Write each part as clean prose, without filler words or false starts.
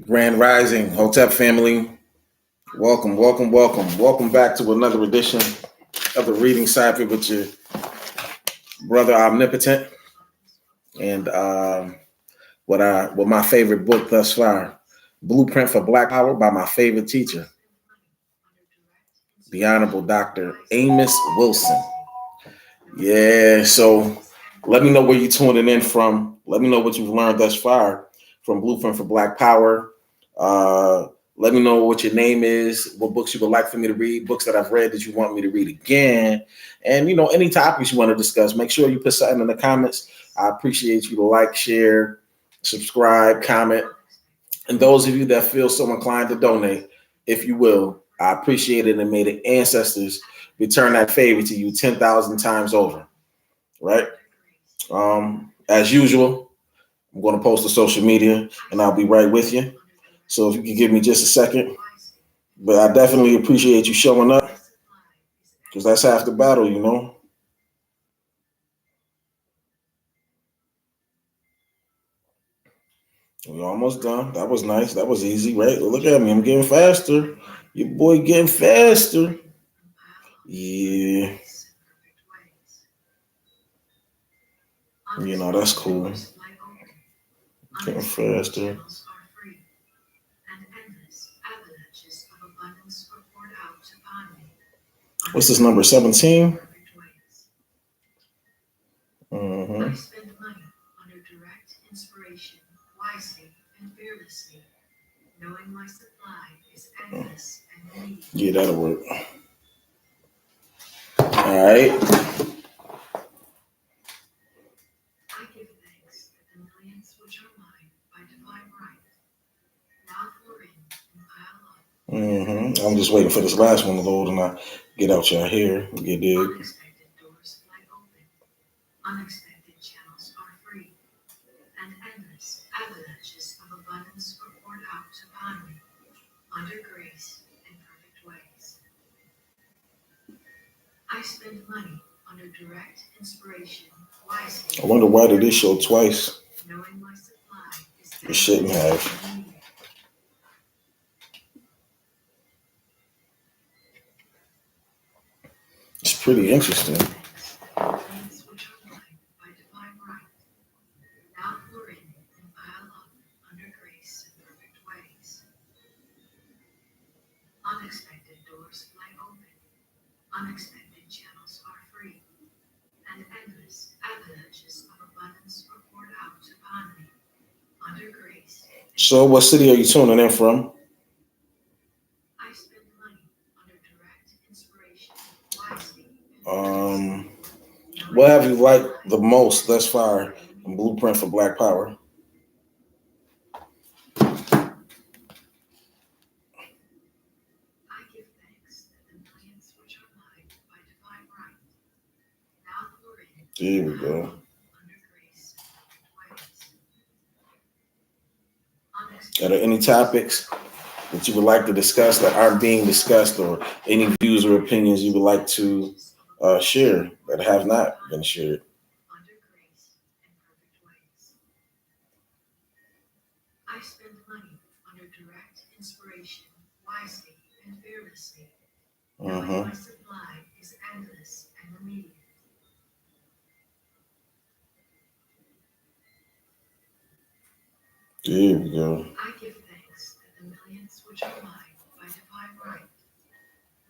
Grand Rising, Hotep family. Welcome, welcome, welcome. Welcome back to another edition of the Reading Cipher with your brother Omnipotent. And what my favorite book thus far, Blueprint for Black Power by my favorite teacher, the Honorable Dr. Amos Wilson. Yeah, so let me know where you're tuning in from. Let me know what you've learned thus far from Blueprint for Black Power. Let me know what your name is, what books you would like for me to read, books that I've read that you want me to read again, and any topics you want to discuss. Make sure you put something in the comments. I appreciate you to like, share, subscribe, comment, and those of you that feel so inclined to donate, if you will, I appreciate it, and may the ancestors return that favor to you 10,000 times over. Right? As usual, I'm going to post to social media, and I'll be right with you. So if you could give me just a second. But I definitely appreciate you showing up, because that's half the battle, We're almost done. That was nice. That was easy, right? Look at me. I'm getting faster. Your boy getting faster. Yeah. That's cool. Getting faster. What's this number? 17? Mm-hmm. I spend money under direct inspiration, wisely and fearlessly, knowing my supply is endless and needy. Yeah, that'll work. All right. I give thanks that the millions which are mine by divine right now pour in and pile up. Mm-hmm. I'm just waiting for this last one to load and I get out your hair. You dig? Unexpected doors fly open. Unexpected channels are free. And endless avalanches of abundance are poured out upon me under grace and perfect ways. I spend money under direct inspiration wisely. I wonder why did this show twice? Knowing my supply is it shouldn't have. It's pretty interesting. Unexpected doors fly open. Unexpected channels are free. And endless avalanches of abundance are poured out upon me under grace. So what city are you tuning in from? I spend money under direct inspiration wisely. What have you liked the most thus far in Blueprint for Black Power? There we go. Are there any topics that you would like to discuss that aren't being discussed, or any views or opinions you would like to share that have not been shared? I spend money under direct inspiration, wisely and fearlessly. Knowing my supply is endless and immediate. There we go. I give thanks that the millions which are mine by divine right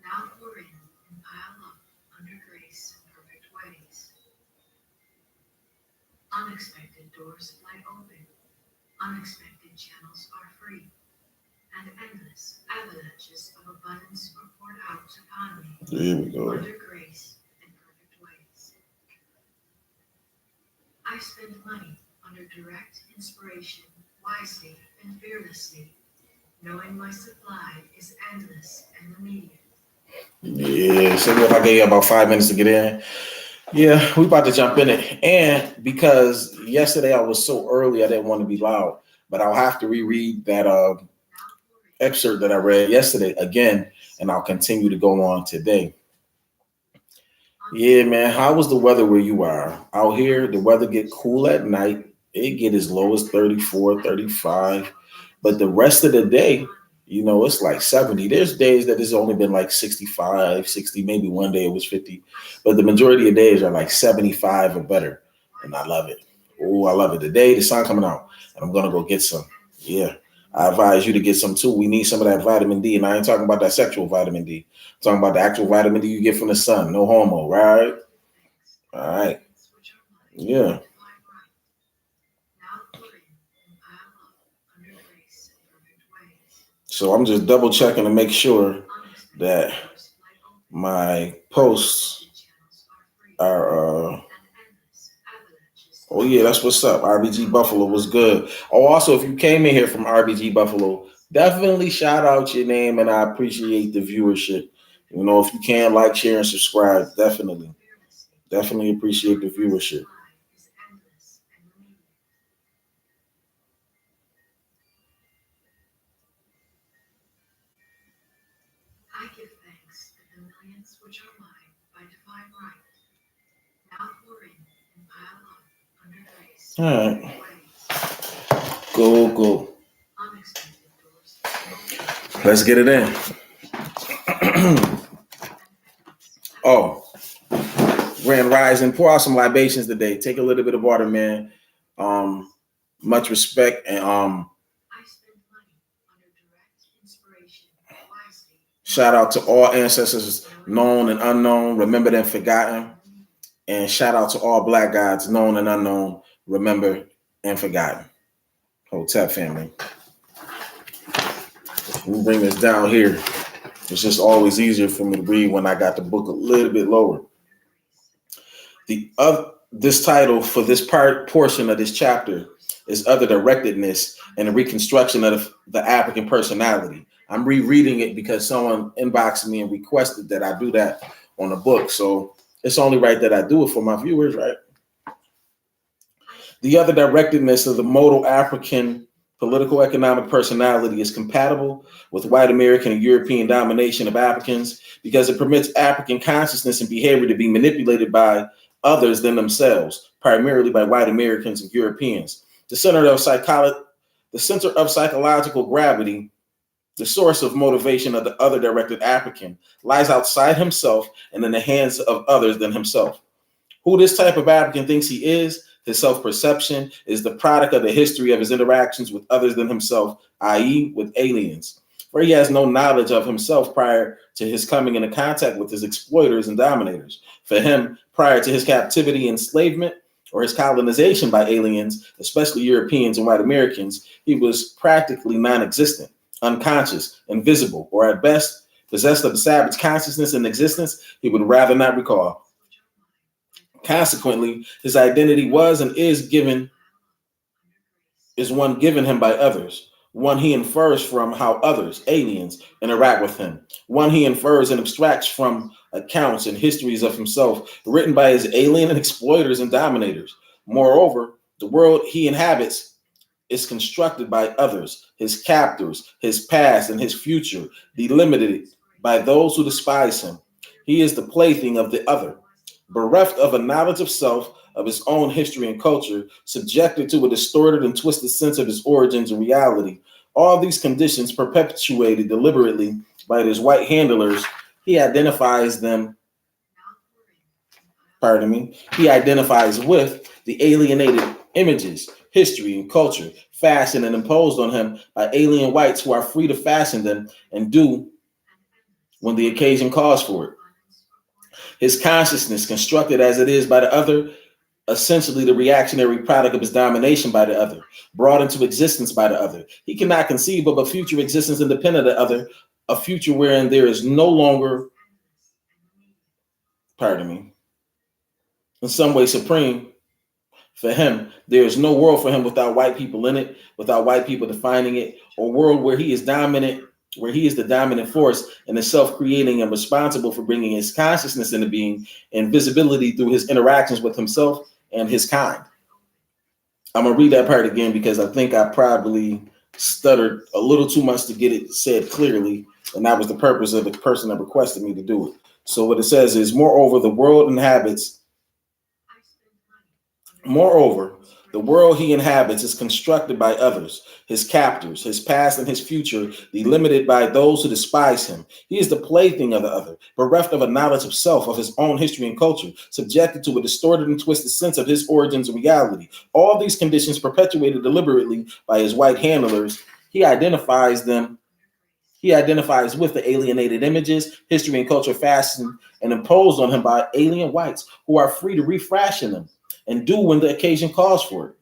now pour in and pile up under grace and perfect ways. Unexpected doors fly open. Unexpected channels are free. And endless avalanches of abundance are poured out upon me. There we go. Under grace and perfect ways. I spend money under direct inspiration, wisely and fearlessly, knowing my supply is endless and immediate. Yeah, so if I gave you about 5 minutes to get in. Yeah, we about to jump in it. And because yesterday I was so early, I didn't want to be loud, but I'll have to reread that excerpt that I read yesterday again, and I'll continue to go on today. Yeah, man, how was the weather where you are? Out here, the weather get cool at night. It get as low as 34, 35. But the rest of the day, you know, it's like 70. There's days that it's only been like 65, 60, maybe one day it was 50. But the majority of days are like 75 or better. And I love it. Oh, I love it. Today, the sun coming out, and I'm going to go get some. Yeah. I advise you to get some too. We need some of that vitamin D. And I ain't talking about that sexual vitamin D. I'm talking about the actual vitamin D you get from the sun. No homo, right? All right. Yeah. So I'm just double checking to make sure that my posts are oh yeah, that's what's up. RBG Buffalo was good. Oh, also, if you came in here from RBG Buffalo, definitely shout out your name, and I appreciate the viewership. You know, if you can, like, share, and subscribe, definitely appreciate the viewership. All right, go. Let's get it in. Oh, Grand Rising. Pour out some libations today. Take a little bit of water, man. Much respect, and shout out to all ancestors known and unknown, remembered and forgotten. And shout out to all Black gods known and unknown, remembered and forgotten. Hotep family. We bring this down here. It's just always easier for me to read when I got the book a little bit lower. This title for this portion of this chapter is Other Directedness and the Reconstruction of the African Personality. I'm rereading it because someone inboxed me and requested that I do that on the book. So it's only right that I do it for my viewers, right? The other directedness of the modal African political economic personality is compatible with white American and European domination of Africans because it permits African consciousness and behavior to be manipulated by others than themselves, primarily by white Americans and Europeans. The center of psychological gravity, the source of motivation of the other directed African, lies outside himself and in the hands of others than himself. Who this type of African thinks he is, his self-perception, is the product of the history of his interactions with others than himself, i.e. with aliens, where he has no knowledge of himself prior to his coming into contact with his exploiters and dominators. For him, prior to his captivity, enslavement, or his colonization by aliens, especially Europeans and white Americans, he was practically non-existent, unconscious, invisible, or at best, possessed of a savage consciousness and existence he would rather not recall. Consequently, his identity was and is one given him by others, one he infers from how others, aliens, interact with him, one he infers and abstracts from accounts and histories of himself written by his alien and exploiters and dominators. Moreover, the world he inhabits is constructed by others, his captors, his past and his future, delimited by those who despise him. He is the plaything of the other, bereft of a knowledge of self, of his own history and culture, subjected to a distorted and twisted sense of his origins and reality. All these conditions perpetuated deliberately by his white handlers, he identifies with the alienated images, history, and culture fashioned and imposed on him by alien whites who are free to fashion them and do when the occasion calls for it. His consciousness, constructed as it is by the other, essentially the reactionary product of his domination by the other, brought into existence by the other. He cannot conceive of a future existence independent of the other, a future wherein there is no longer, in some way supreme. For him, there is no world for him without white people in it, without white people defining it, or world where he is dominant, where he is the dominant force and is self-creating and responsible for bringing his consciousness into being and visibility through his interactions with himself and his kind. I'm going to read that part again because I think I probably stuttered a little too much to get it said clearly, and that was the purpose of the person that requested me to do it. So what it The world he inhabits is constructed by others, his captors, his past and his future, delimited by those who despise him. He is the plaything of the other, bereft of a knowledge of self, of his own history and culture, subjected to a distorted and twisted sense of his origins and reality. All these conditions perpetuated deliberately by his white handlers, he identifies with the alienated images, history, and culture fastened and imposed on him by alien whites who are free to refashion them and do when the occasion calls for it.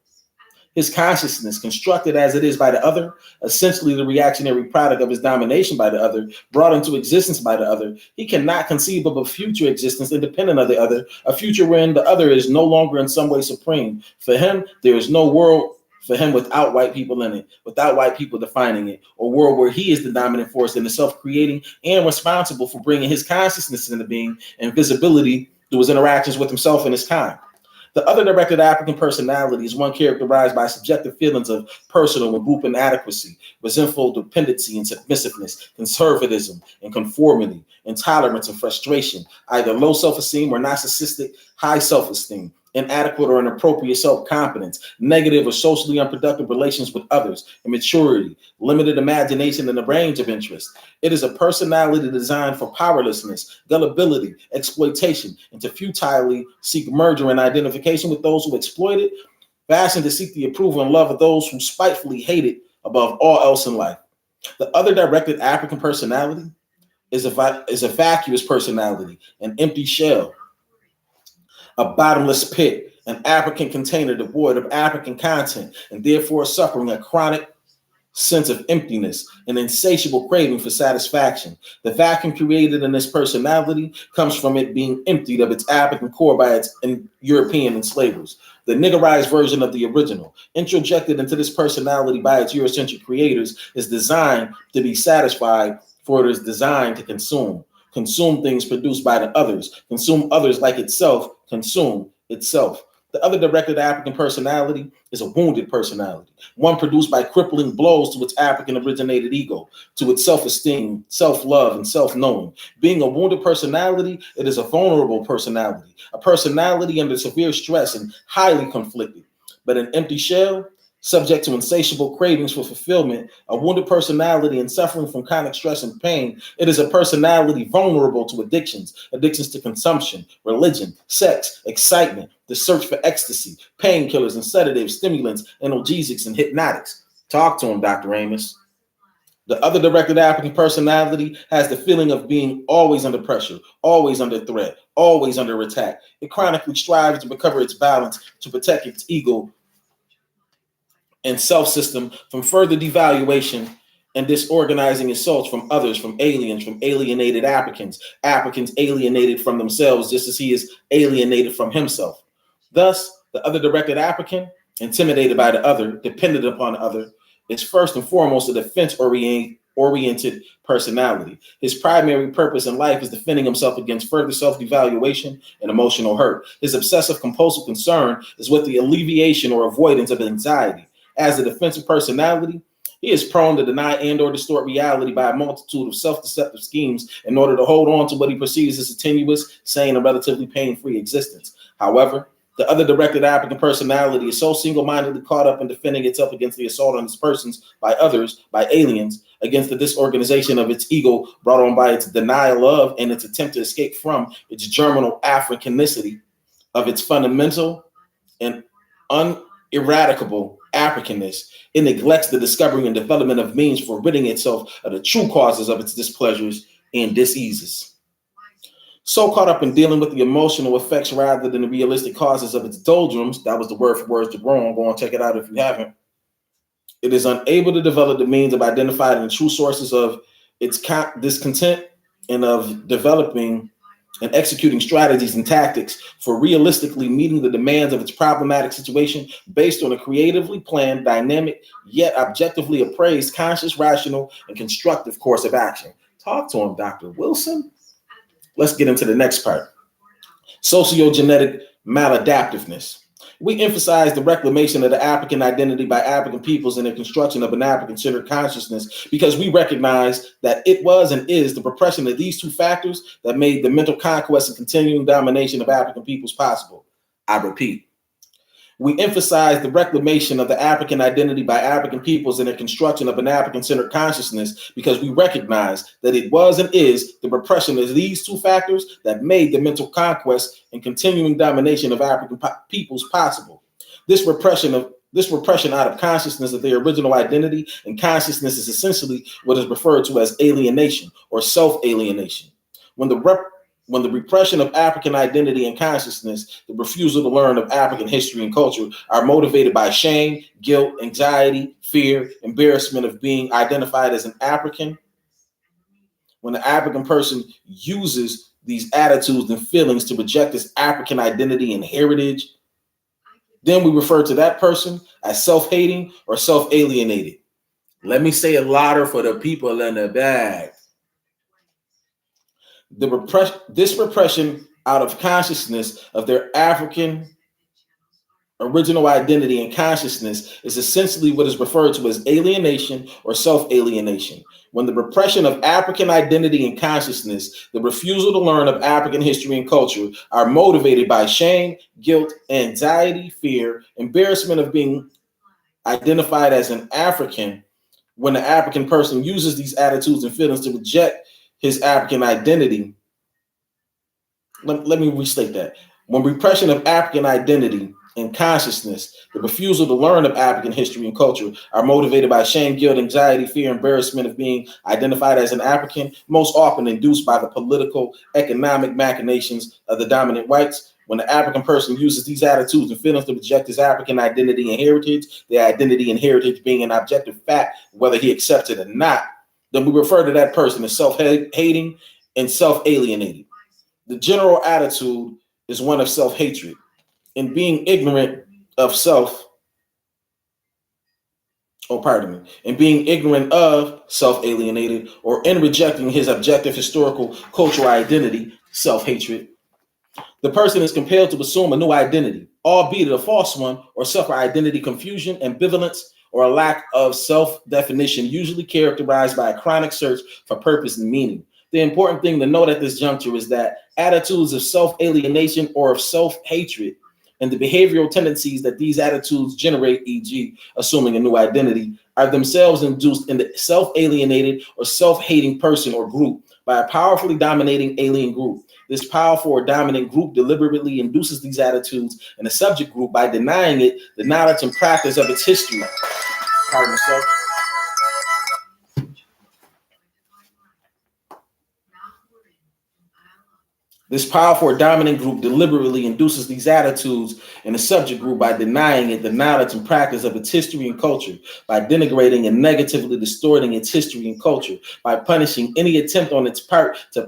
His consciousness, constructed as it is by the other, essentially the reactionary product of his domination by the other, brought into existence by the other, he cannot conceive of a future existence independent of the other, a future wherein the other is no longer in some way supreme. For him, there is no world for him without white people in it, without white people defining it, a world where he is the dominant force in the self-creating and responsible for bringing his consciousness into being and visibility through his interactions with himself and his kind. The other directed African personality is one characterized by subjective feelings of personal and group inadequacy, resentful dependency and submissiveness, conservatism and conformity, intolerance and frustration, either low self-esteem or narcissistic high self-esteem, inadequate or inappropriate self-confidence, negative or socially unproductive relations with others, immaturity, limited imagination, and a range of interests. It is a personality designed for powerlessness, gullibility, exploitation, and to futilely seek merger and identification with those who exploit it, fashioned to seek the approval and love of those who spitefully hate it above all else in life. The other directed African personality is a vacuous personality, an empty shell, a bottomless pit, an African container devoid of African content, and therefore suffering a chronic sense of emptiness, an insatiable craving for satisfaction. The vacuum created in this personality comes from it being emptied of its African core by its European enslavers. The niggerized version of the original, introjected into this personality by its Eurocentric creators, is designed to be satisfied, for it is designed to consume things produced by the others, consume others like itself, consume itself. The other directed African personality is a wounded personality, one produced by crippling blows to its African originated ego, to its self-esteem, self-love, and self-knowing. Being a wounded personality, it is a vulnerable personality, a personality under severe stress and highly conflicted. But an empty shell, subject to insatiable cravings for fulfillment, a wounded personality and suffering from chronic stress and pain, it is a personality vulnerable to addictions to consumption, religion, sex, excitement, the search for ecstasy, painkillers and sedatives, stimulants, analgesics, and hypnotics. Talk to him, Dr. Amos. The other directed African personality has the feeling of being always under pressure, always under threat, always under attack. It chronically strives to recover its balance, to protect its ego and self-system from further devaluation and disorganizing assaults from others, from aliens, from alienated Africans alienated from themselves, just as he is alienated from himself. Thus, the other directed African, intimidated by the other, dependent upon the other, is first and foremost a defense-oriented personality. His primary purpose in life is defending himself against further self-devaluation and emotional hurt. His obsessive-compulsive concern is with the alleviation or avoidance of anxiety. As a defensive personality, he is prone to deny and or distort reality by a multitude of self-deceptive schemes in order to hold on to what he perceives as a tenuous, sane, and relatively pain-free existence. However, the other directed African personality is so single-mindedly caught up in defending itself against the assault on its persons by others, by aliens, against the disorganization of its ego brought on by its denial of and its attempt to escape from its germinal Africanicity, of its fundamental and uneradicable Africanness. It neglects the discovery and development of means for ridding itself of the true causes of its displeasures and diseases. So caught up in dealing with the emotional effects rather than the realistic causes of its doldrums, that was the word for words to grow on, go and check it out if you haven't, it is unable to develop the means of identifying the true sources of its discontent and of developing and executing strategies and tactics for realistically meeting the demands of its problematic situation based on a creatively planned, dynamic, yet objectively appraised, conscious, rational, and constructive course of action. Talk to him, Dr. Wilson. Let's get into the next part. Sociogenetic maladaptiveness. We emphasize the reclamation of the African identity by African peoples and the construction of an African-centered consciousness because we recognize that it was and is the repression of these two factors that made the mental conquest and continuing domination of African peoples possible. I repeat, We emphasize the reclamation of the African identity by African peoples and the construction of an African-centered consciousness because we recognize that it was and is the repression of these two factors that made the mental conquest and continuing domination of African peoples possible. This repression out of consciousness of their original identity and consciousness is essentially what is referred to as alienation or self-alienation. When the repression of African identity and consciousness, the refusal to learn of African history and culture are motivated by shame, guilt, anxiety, fear, embarrassment of being identified as an African. When the African person uses these attitudes and feelings to reject his African identity and heritage, then we refer to that person as self-hating or self-alienated. Let me say it louder for the people in the back. This repression out of consciousness of their African original identity and consciousness is essentially what is referred to as alienation or self-alienation. When the repression of African identity and consciousness, the refusal to learn of African history and culture are motivated by shame, guilt, anxiety, fear, embarrassment of being identified as an African, when the African person uses these attitudes and feelings to reject his African identity. Let me restate that. When repression of African identity and consciousness, the refusal to learn of African history and culture are motivated by shame, guilt, anxiety, fear, embarrassment of being identified as an African, most often induced by the political, economic machinations of the dominant whites. When the African person uses these attitudes and feelings to reject his African identity and heritage, their identity and heritage being an objective fact, whether he accepts it or not, then we refer to that person as self-hating and self-alienated. The general attitude is one of self-hatred and being ignorant of self-alienated, or in rejecting his objective historical cultural identity, self-hatred. The person is compelled to assume a new identity, albeit a false one, or suffer identity confusion, ambivalence, or a lack of self-definition, usually characterized by a chronic search for purpose and meaning. The important thing to note at this juncture is that attitudes of self-alienation or of self-hatred and the behavioral tendencies that these attitudes generate, e.g., assuming a new identity, are themselves induced in the self-alienated or self-hating person or group by a powerfully dominating alien group. This powerful or dominant group deliberately induces these attitudes in the subject group by denying it the knowledge and practice of its history. Pardon myself. This powerful or dominant group deliberately induces these attitudes in the subject group by denying it the knowledge and practice of its history and culture, by denigrating and negatively distorting its history and culture, by punishing any attempt on its part to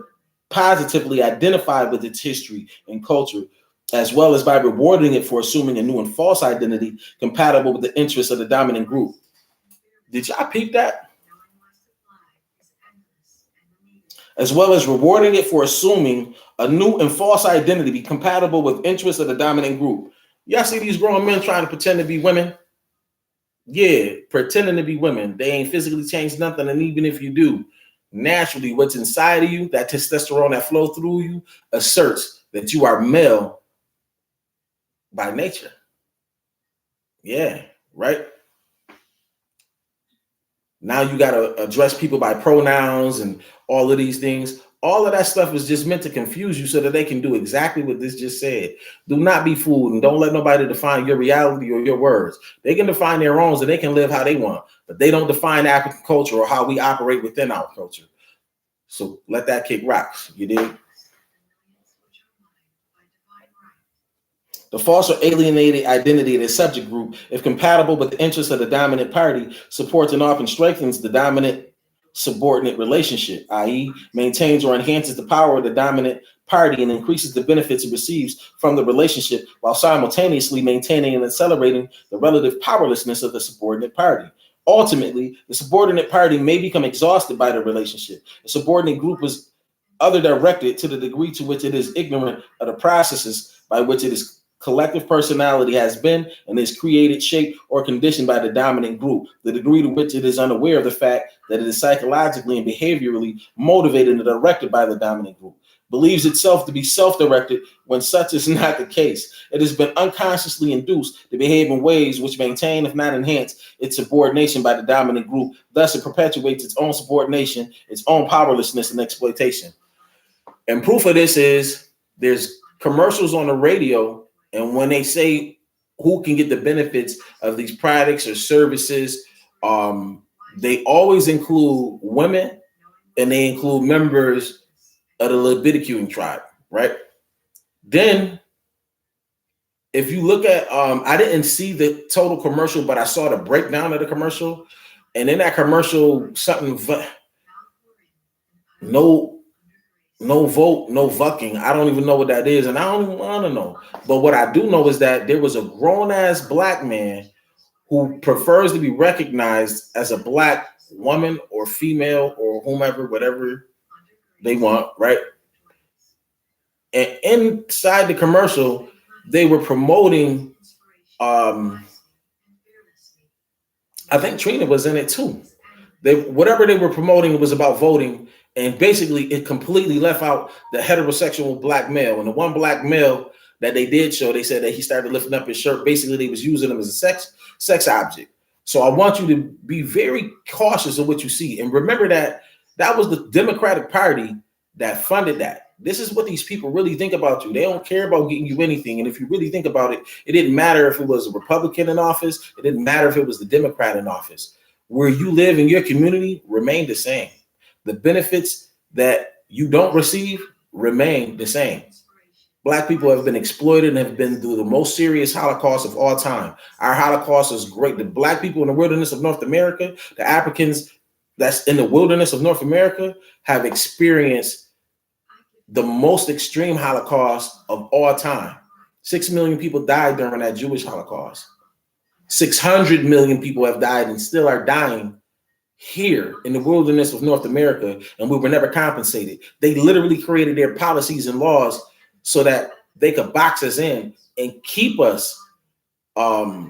positively identify with its history and culture, as well as by rewarding it for assuming a new and false identity compatible with the interests of the dominant group. Did y'all peep that? As well as rewarding it for assuming a new and false identity compatible with interests of the dominant group. Y'all see these grown men trying to pretend to be women? Yeah, pretending to be women. They ain't physically changed nothing, and even if you do, naturally what's inside of you, that testosterone that flows through you, asserts that you are male by nature. Yeah, right? Now you got to address people by pronouns and all of these things. All of that stuff is just meant to confuse you so that they can do exactly what this just said. Do not be fooled and don't let nobody define your reality or your words. They can define their own and they can live how they want, but they don't define African culture or how we operate within our culture. So let that kick rocks, you dig? The false or alienated identity of the subject group, if compatible with the interests of the dominant party, supports and often strengthens the dominant subordinate relationship, i.e., maintains or enhances the power of the dominant party and increases the benefits it receives from the relationship while simultaneously maintaining and accelerating the relative powerlessness of the subordinate party. Ultimately, the subordinate party may become exhausted by the relationship. The subordinate group is other directed to the degree to which it is ignorant of the processes by which it is collective personality has been and is created, shaped, or conditioned by the dominant group, the degree to which it is unaware of the fact that it is psychologically and behaviorally motivated and directed by the dominant group. believes itself to be self-directed when such is not the case. It has been unconsciously induced to behave in ways which maintain, if not enhance, its subordination by the dominant group. Thus, it perpetuates its own subordination, its own powerlessness and exploitation. And proof of this is there's commercials on the radio, and when they say who can get the benefits of these products or services, they always include women and they include members of the Leviticune tribe, right? Then, if you look at, I didn't see the total commercial, but I saw the breakdown of the commercial, and in that commercial, something no vote, no fucking. I don't even know what that is, and I don't even want to know. But what I do know is that there was a grown ass black man who prefers to be recognized as a black woman or female or whomever, whatever they want, right? And inside the commercial, they were promoting, I think Trina was in it too. Whatever they were promoting was about voting, and basically it completely left out the heterosexual black male. And the one black male that they did show, they said that he started lifting up his shirt. Basically, they was using him as a sex object. So I want you to be very cautious of what you see. And remember that that was the Democratic Party that funded that. This is what these people really think about you. They don't care about getting you anything. And if you really think about it, it didn't matter if it was a Republican in office. It didn't matter if it was the Democrat in office. Where you live in your community remain the same. The benefits that you don't receive remain the same. Black people have been exploited and have been through the most serious Holocaust of all time. Our Holocaust is great. The black people in the wilderness of North America, the Africans that's in the wilderness of North America, have experienced the most extreme Holocaust of all time. 6 million people died during that Jewish Holocaust. 600 million people have died and still are dying here in the wilderness of North America, and we were never compensated. They literally created their policies and laws so that they could box us in and keep us what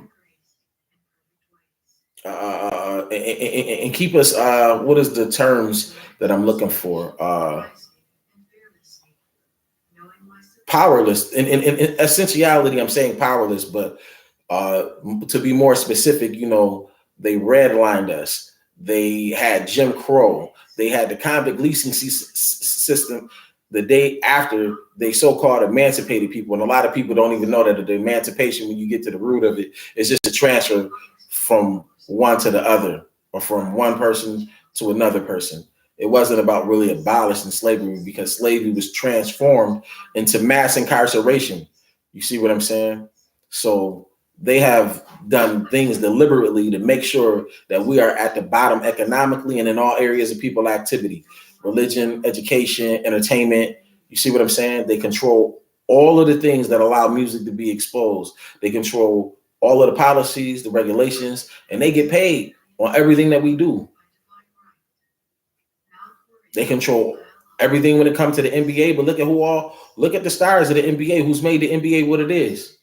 is the terms that I'm looking for? Powerless. In essentiality, I'm saying powerless, but to be more specific, they redlined us. They had Jim Crow. They had the convict leasing system the day after they so-called emancipated people. And a lot of people don't even know that the emancipation, when you get to the root of it, is just a transfer from one to the other, or from one person to another person. It wasn't about really abolishing slavery, because slavery was transformed into mass incarceration. You see what I'm saying? So they have done things deliberately to make sure that we are at the bottom economically and in all areas of people activity, religion, education, entertainment. You see what I'm saying? They control all of the things that allow music to be exposed. They control all of the policies, the regulations, and they get paid on everything that we do. They control everything when it comes to the NBA, but look at the stars of the NBA, who's made the NBA what it is.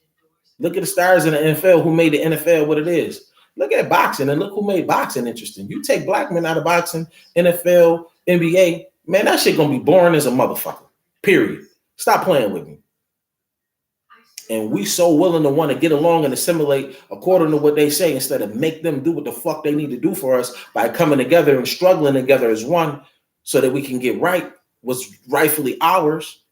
Look at the stars in the NFL who made the NFL what it is. Look at boxing and look who made boxing interesting. You take black men out of boxing, NFL, NBA, man, that shit gonna be boring as a motherfucker. Period. Stop playing with me. And we so willing to want to get along and assimilate according to what they say, instead of make them do what the fuck they need to do for us by coming together and struggling together as one, so that we can get right what's rightfully ours.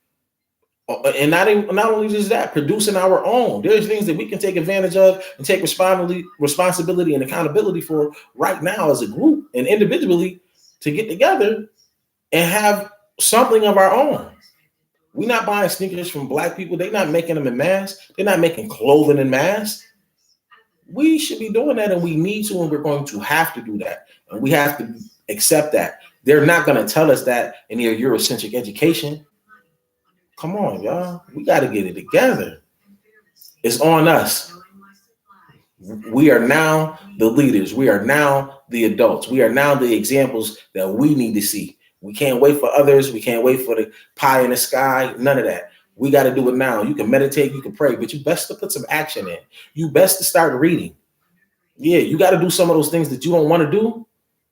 And not only just that, producing our own. There's things that we can take advantage of and take responsibility and accountability for right now as a group and individually, to get together and have something of our own. We're not buying sneakers from black people. They're not making them in mass. They're not making clothing in mass. We should be doing that, and we need to, and we're going to have to do that. And we have to accept that. They're not going to tell us that in their Eurocentric education. Come on, y'all. We got to get it together. It's on us. We are now the leaders. We are now the adults. We are now the examples that we need to see. We can't wait for others. We can't wait for the pie in the sky. None of that. We got to do it now. You can meditate, you can pray, but you best to put some action in. You best to start reading. Yeah, you got to do some of those things that you don't want to do.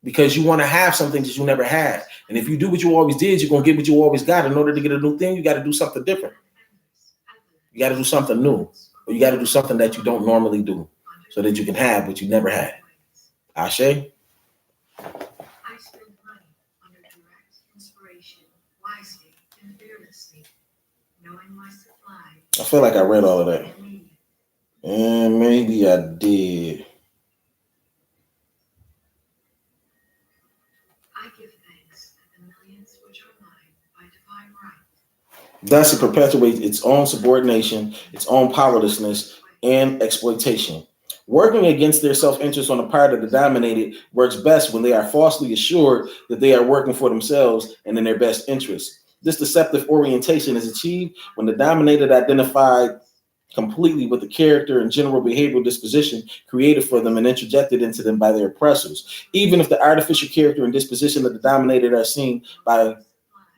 because you want to have something that you never had. And if you do what you always did, you're going to get what you always got. In order to get a new thing, you got to do something different. You got to do something new, or you got to do something that you don't normally do so that you can have what you never had. Ashe? I feel like I read all of that. And maybe I did. Thus, it perpetuates its own subordination, its own powerlessness, and exploitation. Working against their self-interest on the part of the dominated works best when they are falsely assured that they are working for themselves and in their best interest. This deceptive orientation is achieved when the dominated identified completely with the character and general behavioral disposition created for them and interjected into them by their oppressors. Even if the artificial character and disposition of the dominated are seen by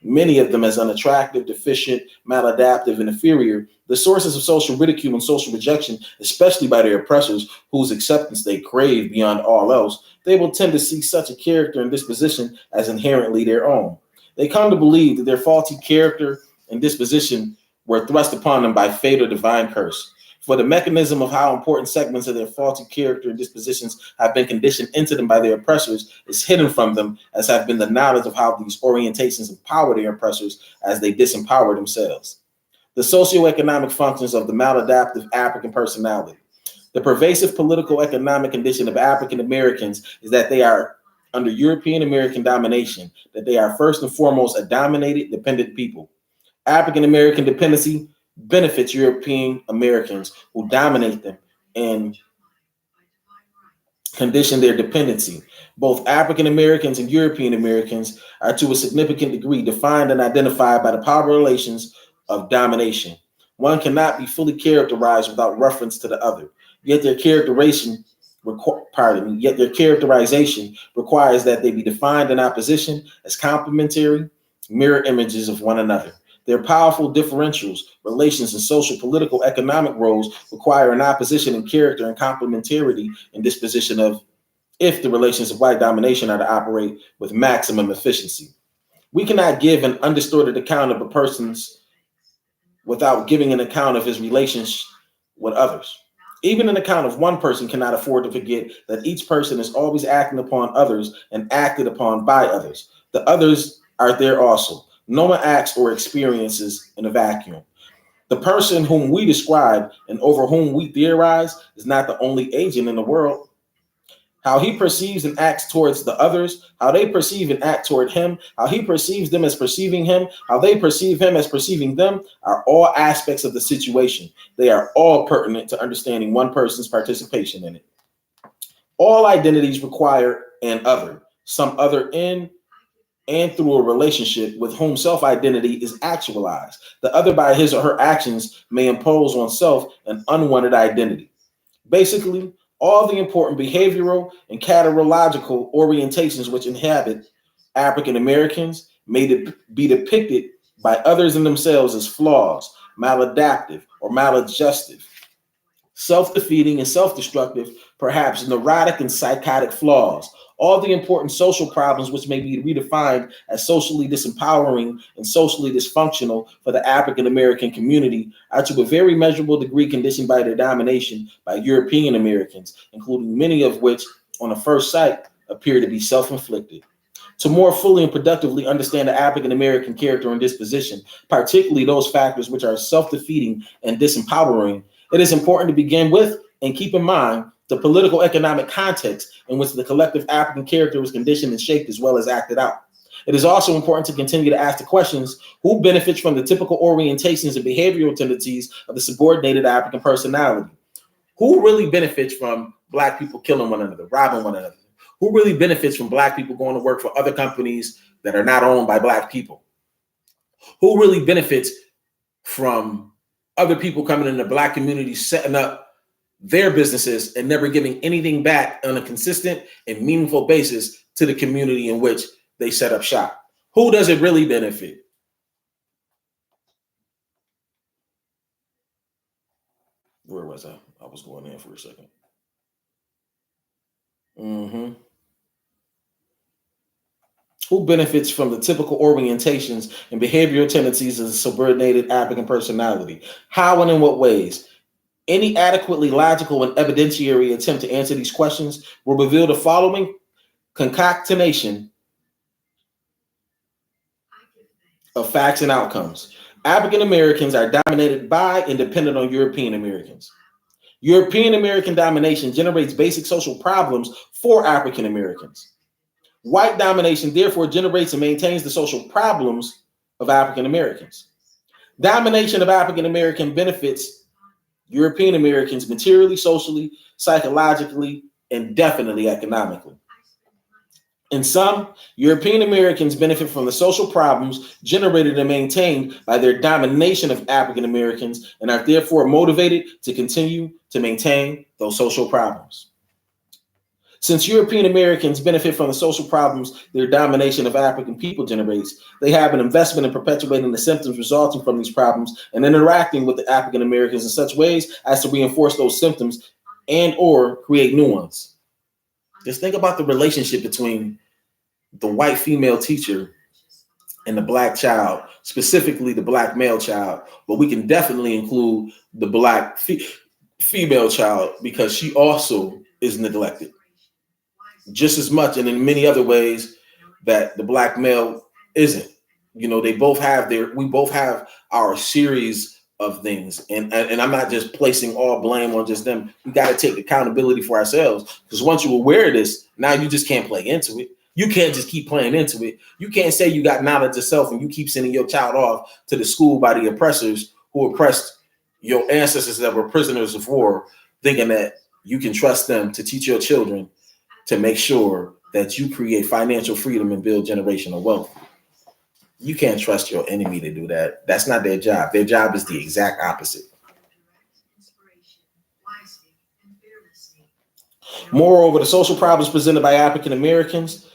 many of them as unattractive, deficient, maladaptive, and inferior, the sources of social ridicule and social rejection, especially by their oppressors, whose acceptance they crave beyond all else, they will tend to see such a character and disposition as inherently their own. They come to believe that their faulty character and disposition were thrust upon them by fate or divine curse. For the mechanism of how important segments of their faulty character and dispositions have been conditioned into them by their oppressors is hidden from them, as have been the knowledge of how these orientations empower their oppressors as they disempower themselves. The socioeconomic functions of the maladaptive African personality. The pervasive political economic condition of African Americans is that they are under European American domination, that they are first and foremost a dominated, dependent people. African American dependency benefits European Americans who dominate them and condition their dependency. Both African Americans and European Americans are to a significant degree defined and identified by the power relations of domination. One cannot be fully characterized without reference to the other. Yet their characterization requires that they be defined in opposition as complementary mirror images of one another. Their powerful differentials, relations, and social, political, economic roles require an opposition in character and complementarity in disposition of if the relations of white domination are to operate with maximum efficiency. We cannot give an undistorted account of a person's without giving an account of his relations with others. Even an account of one person cannot afford to forget that each person is always acting upon others and acted upon by others. The others are there also. No one acts or experiences in a vacuum. The person whom we describe and over whom we theorize is not the only agent in the world. How he perceives and acts towards the others, how they perceive and act toward him, how he perceives them as perceiving him, how they perceive him as perceiving them, are all aspects of the situation. They are all pertinent to understanding one person's participation in it. All identities require an other, some other in and through a relationship with whom self-identity is actualized. The other, by his or her actions, may impose on self an unwanted identity. Basically, all the important behavioral and characterological orientations which inhabit African Americans may be depicted by others in themselves as flaws, maladaptive, or maladjustive, self-defeating and self-destructive, perhaps neurotic and psychotic flaws. All the important social problems which may be redefined as socially disempowering and socially dysfunctional for the African American community are to a very measurable degree conditioned by their domination by European Americans, including many of which, on a first sight, appear to be self-inflicted. To more fully and productively understand the African American character and disposition, particularly those factors which are self-defeating and disempowering, it is important to begin with and keep in mind the political economic context in which the collective African character was conditioned and shaped as well as acted out. It is also important to continue to ask the questions: who benefits from the typical orientations and behavioral tendencies of the subordinated African personality? Who really benefits from Black people killing one another, robbing one another? Who really benefits from Black people going to work for other companies that are not owned by Black people? Who really benefits from other people coming in the Black community, setting up their businesses and never giving anything back on a consistent and meaningful basis to the community in which they set up shop? Who does it really benefit? Where was I? I was going in for a second. Who benefits from the typical orientations and behavioral tendencies of the subordinated African personality? How and in what ways? Any adequately logical and evidentiary attempt to answer these questions will reveal the following concatenation of facts and outcomes. African Americans are dominated by and dependent on European Americans. European American domination generates basic social problems for African Americans. White domination, therefore, generates and maintains the social problems of African Americans. Domination of African American benefits European Americans materially, socially, psychologically, and definitely economically. In sum, European Americans benefit from the social problems generated and maintained by their domination of African Americans and are therefore motivated to continue to maintain those social problems. Since European Americans benefit from the social problems their domination of African people generates, they have an investment in perpetuating the symptoms resulting from these problems and interacting with the African Americans in such ways as to reinforce those symptoms and or create new ones. Just think about the relationship between the white female teacher and the black child, specifically the black male child, but we can definitely include the black female child because she also is neglected just as much and in many other ways that the black male isn't. You know, we both have our series of things. And I'm not just placing all blame on just them. We got to take accountability for ourselves, because once you're aware of this, now you just can't play into it. You can't just keep playing into it. You can't say you got knowledge yourself and you keep sending your child off to the school by the oppressors who oppressed your ancestors that were prisoners of war, thinking that you can trust them to teach your children to make sure that you create financial freedom and build generational wealth. You can't trust your enemy to do that. That's not their job. Their job is the exact opposite. Moreover, the social problems presented by African Americans,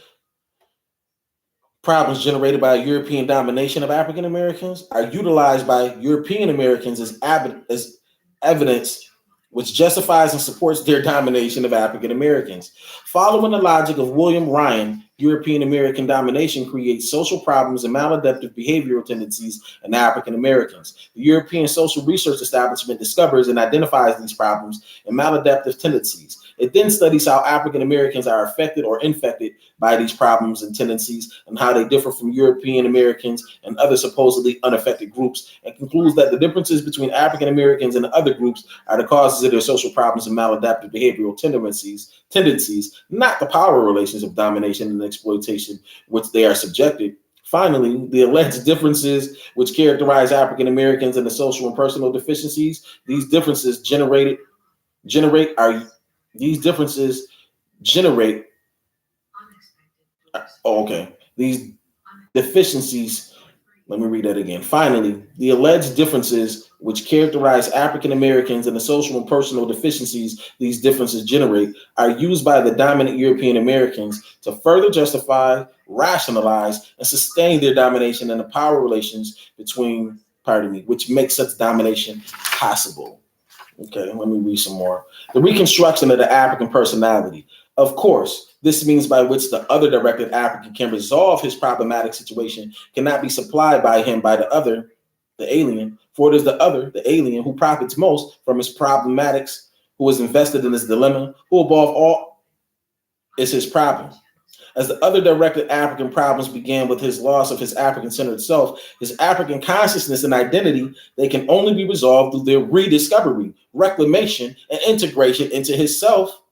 problems generated by European domination of African Americans, are utilized by European Americans as evidence which justifies and supports their domination of African Americans. Following the logic of William Ryan, European American domination creates social problems and maladaptive behavioral tendencies in African Americans. The European Social Research Establishment discovers and identifies these problems and maladaptive tendencies. It then studies how African Americans are affected or infected by these problems and tendencies and how they differ from European Americans and other supposedly unaffected groups, and concludes that the differences between African Americans and other groups are the causes of their social problems and maladaptive behavioral tendencies, not the power relations of domination and exploitation which they are subjected. Finally, the alleged differences which characterize African Americans and the social and personal deficiencies these differences generate these deficiencies. Let me read that again. Finally, the alleged differences which characterize African Americans and the social and personal deficiencies these differences generate are used by the dominant European Americans to further justify, rationalize, and sustain their domination and the power relations which makes such domination possible. Okay, let me read some more. The reconstruction of the African personality. Of course, this means by which the other directed African can resolve his problematic situation cannot be supplied by him by the other, the alien, for it is the other, the alien, who profits most from his problematics, who is invested in his dilemma, who above all is his problem. As the other directed African problems began with his loss of his African-centered self, his African consciousness and identity, they can only be resolved through their rediscovery, reclamation, and integration into his self,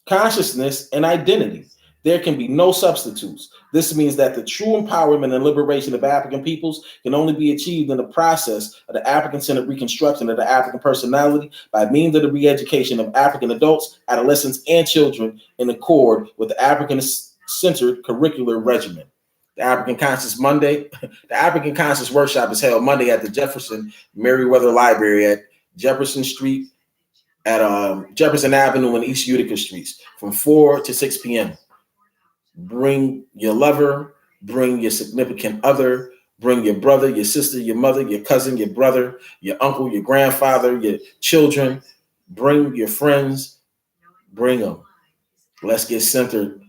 consciousness, and identity. There can be no substitutes. This means that the true empowerment and liberation of African peoples can only be achieved in the process of the African-centered reconstruction of the African personality by means of the re-education of African adults, adolescents, and children in accord with the African-centered curricular regimen. The African Conscious Workshop is held Monday at the Jefferson Meriwether Library at Jefferson Street, at Jefferson Avenue and East Utica Streets from 4 to 6 p.m. Bring your lover, bring your significant other, bring your brother, your sister, your mother, your cousin, your brother, your uncle, your grandfather, your children. Bring your friends, bring them. Let's get centered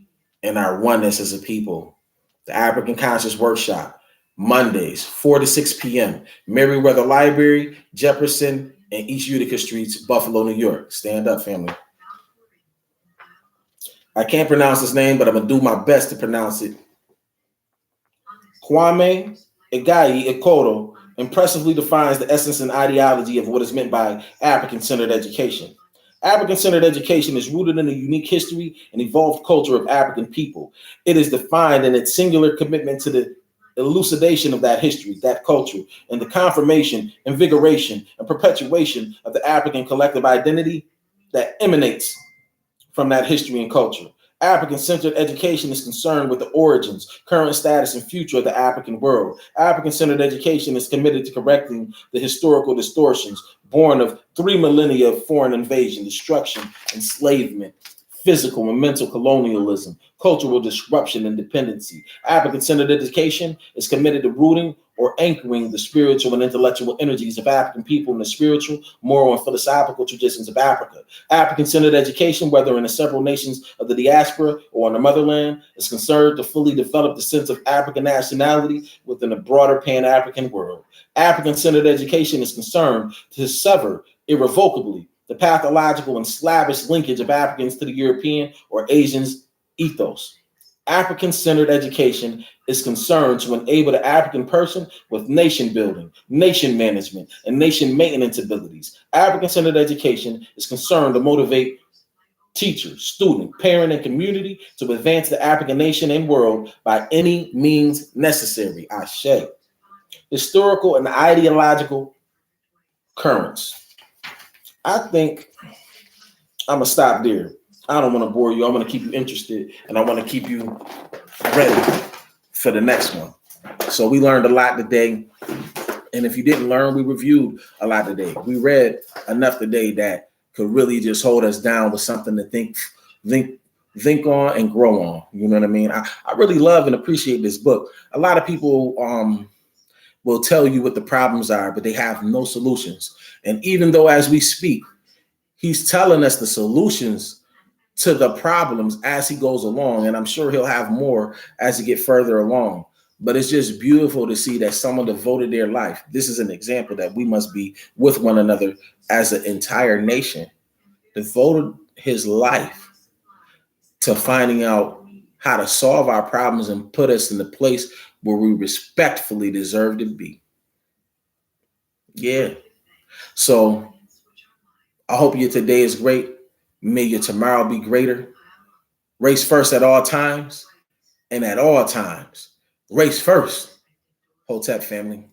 and our oneness as a people. The African Conscious Workshop, Mondays, 4 to 6 p.m. Meriwether Library, Jefferson, and East Utica Streets, Buffalo, New York. Stand up, family. I can't pronounce his name, but I'm going to do my best to pronounce it. Kwame Egayi Ekoto impressively defines the essence and ideology of what is meant by African-centered education. African-centered education is rooted in the unique history and evolved culture of African people. It is defined in its singular commitment to the elucidation of that history, that culture, and the confirmation, invigoration, and perpetuation of the African collective identity that emanates from that history and culture. African-centered education is concerned with the origins, current status, and future of the African world. African-centered education is committed to correcting the historical distortions born of 3 millennia of foreign invasion, destruction, enslavement, physical and mental colonialism, cultural disruption, and dependency. African-centered education is committed to rooting or anchoring the spiritual and intellectual energies of African people in the spiritual, moral, and philosophical traditions of Africa. African-centered education, whether in the several nations of the diaspora or in the motherland, is concerned to fully develop the sense of African nationality within a broader Pan-African world. African-centered education is concerned to sever irrevocably the pathological and slavish linkage of Africans to the European or Asians' ethos. African-centered education is concerned to enable the African person with nation building, nation management, and nation maintenance abilities. African-centered education is concerned to motivate teacher, student, parent, and community to advance the African nation and world by any means necessary. Ashe. Historical and ideological currents. I think I'm going to stop there. I don't want to bore you. I want to keep you interested, and I want to keep you ready for the next one. So we learned a lot today. And if you didn't learn, we reviewed a lot today. We read enough today that could really just hold us down with something to think on and grow on. You know what I mean? I really love and appreciate this book. A lot of people will tell you what the problems are, but they have no solutions. And even though as we speak, he's telling us the solutions to the problems as he goes along. And I'm sure he'll have more as he get further along. But it's just beautiful to see that someone devoted their life. This is an example that we must be with one another as an entire nation, devoted his life to finding out how to solve our problems and put us in the place where we respectfully deserve to be. Yeah. So I hope your today is great. May your tomorrow be greater. Race first at all times, and at all times, race first. Hotep family.